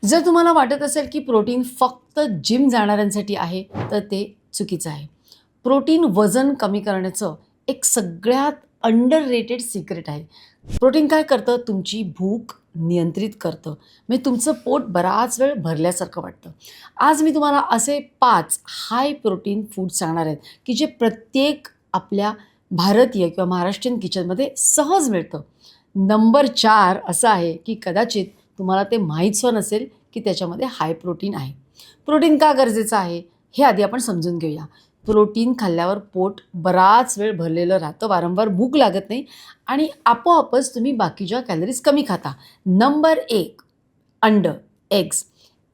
जर तुम्हाला वाटत असेल की प्रोटीन फक्त जिम जाणाऱ्यांसाठी आहे, तर ते चुकीचं आहे. प्रोटीन वजन कमी करण्याचं एक सगळ्यात अंडररेटेड सिक्रेट आहे. प्रोटीन काय करतं? तुमची भूक नियंत्रित करतं. म्हणजे तुमचं पोट बराच वेळ भरल्यासारखं वाटतं. आज मी तुम्हाला असे 5 हाय प्रोटीन फूड सांगणार आहेत, की जे प्रत्येक आपल्या भारतीय किंवा महाराष्ट्रीयन किचनमध्ये सहज मिळतं. नंबर 4 असं आहे, की कदाचित तुम्हाला ते माहीतसुद्धा नसेल, की त्याच्यामध्ये हाय प्रोटीन आहे. प्रोटीन का गरजेचं आहे? हे आधी आपण समजून घेऊया. प्रोटीन खाल्ल्यावर पोट बराच वेळ भरलेलं राहतं, वारंवार भूक लागत नाही आणि आपोआपच तुम्ही बाकीच्या कॅलरीज कमी खाता. नंबर 1 अंडं, एग्स.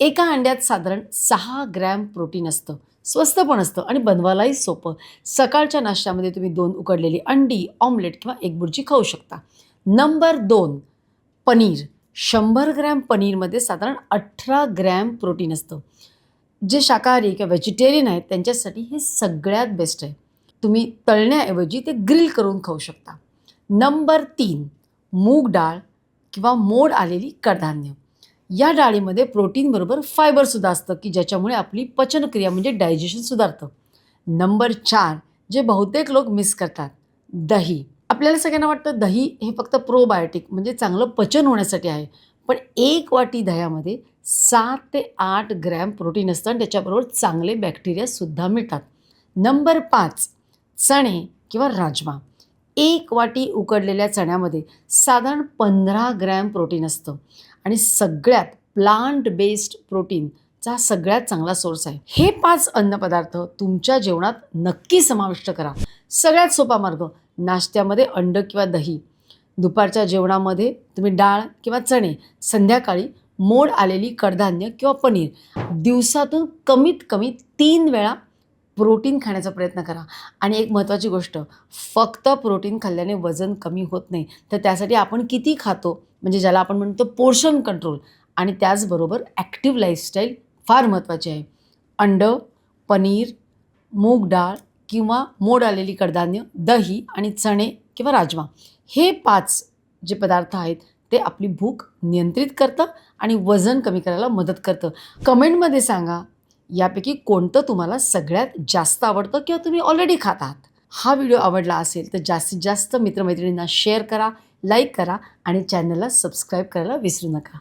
एका अंड्यात साधारण 6 ग्रॅम प्रोटीन असतं. स्वस्त पण असतं आणि बनवायलाही सोपं. सकाळच्या नाश्त्यामध्ये तुम्ही 2 उकडलेली अंडी, ऑमलेट किंवा एग बुर्जी खाऊ शकता. नंबर 2 पनीर. 100 ग्रॅम पनीरमध्ये साधारण 18 ग्रॅम प्रोटीन असतं. जे शाकाहारी किंवा व्हेजिटेरियन आहेत त्यांच्यासाठी हे सगळ्यात बेस्ट आहे. तुम्ही तळण्याऐवजी ते ग्रिल करून खाऊ शकता. नंबर 3 मूग डाळ किंवा मोड आलेली कडधान्य. या डाळीमध्ये प्रोटीनबरोबर फायबरसुद्धा असतं, की ज्याच्यामुळे आपली पचनक्रिया म्हणजे डायजेशन सुधारतं. नंबर 4 जे बहुतेक लोक मिस करतात, दही. आपल्याला सगळ्यांना वाटतं दही हे फक्त प्रोबायोटिक म्हणजे चांगलं पचन होण्यासाठी आहे. पण 1 वाटी दह्यामध्ये 7 ते 8 ग्रॅम प्रोटीन असतं आणि त्याच्याबरोबर चांगले बॅक्टेरियासुद्धा मिळतात. नंबर 5 चणे किंवा राजमा. 1 वाटी उकडलेल्या चण्यामध्ये साधारण 15 ग्रॅम प्रोटीन असतं आणि सगळ्यात प्लांट बेस्ड प्रोटीनचा सगळ्यात चांगला सोर्स आहे. हे 5 अन्नपदार्थ तुमच्या जेवणात नक्की समाविष्ट करा. सगळ्यात सोपा मार्ग नाश्त्यामध्ये अंडं किंवा दही, दुपारच्या जेवणामध्ये तुम्ही डाळ किंवा चणे, संध्याकाळी मोड आलेली कडधान्य किंवा पनीर. दिवसातून कमीत कमी 3 वेळा प्रोटीन खाण्याचा प्रयत्न करा. आणि एक महत्त्वाची गोष्ट, फक्त प्रोटीन खाल्ल्याने वजन कमी होत नाही, तर त्यासाठी आपण किती खातो म्हणजे ज्याला आपण म्हणतो पोर्शन कंट्रोल आणि त्याचबरोबर ॲक्टिव्ह लाईफस्टाईल फार महत्त्वाची आहे. अंडं, पनीर, मूग डाळ किंवा मोड आलेली कडधान्य, दही आणि चणे किंवा राजमा हे 5 जे पदार्थ आहेत ते आपली भूक नियंत्रित करतं आणि वजन कमी करायला मदत करतं. कमेंटमध्ये सांगा यापैकी कोणतं तुम्हाला सगळ्यात जास्त आवडतं किंवा तुम्ही ऑलरेडी खात आहात. हा व्हिडिओ आवडला असेल तर जास्तीत जास्त मित्रमैत्रिणींना शेअर करा, लाईक करा आणि चॅनलला सबस्क्राईब करायला विसरू नका.